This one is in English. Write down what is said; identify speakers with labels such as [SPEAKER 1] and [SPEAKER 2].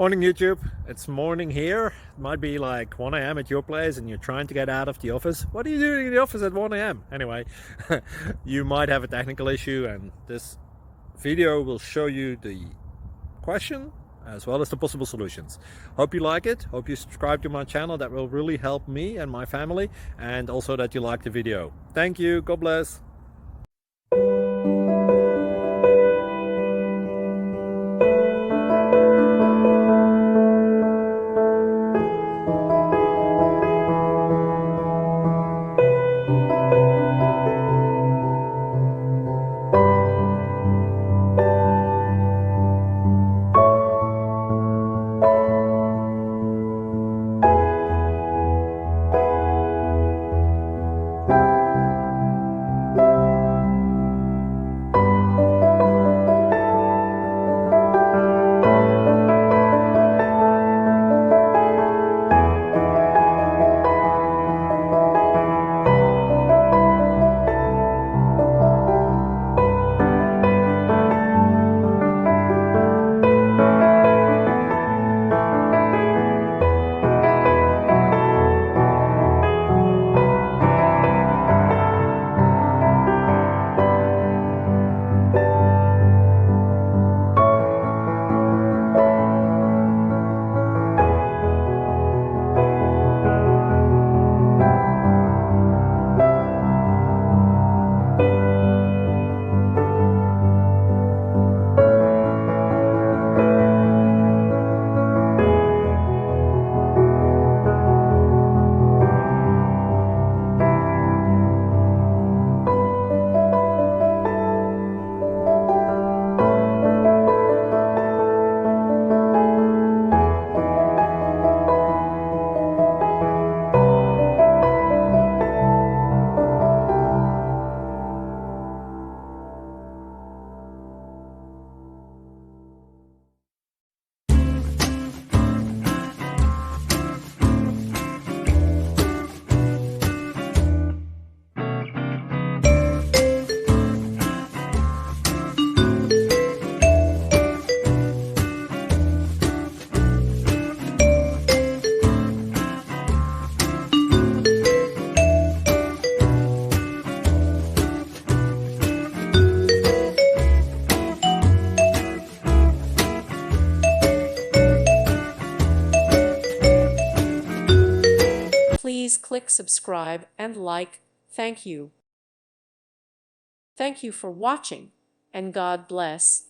[SPEAKER 1] Morning YouTube, it's morning here. It might be like 1 a.m. at your place and you're trying to get out of the office. What are you doing in the office at 1 a.m.? Anyway, you might have a technical issue and this video will show you the question as well as the possible solutions. Hope you like it, hope you subscribe to my channel. That will really help me and my family, and also that you like the video. Thank you, God bless.
[SPEAKER 2] Please click subscribe and like. Thank you. Thank you for watching, and God bless.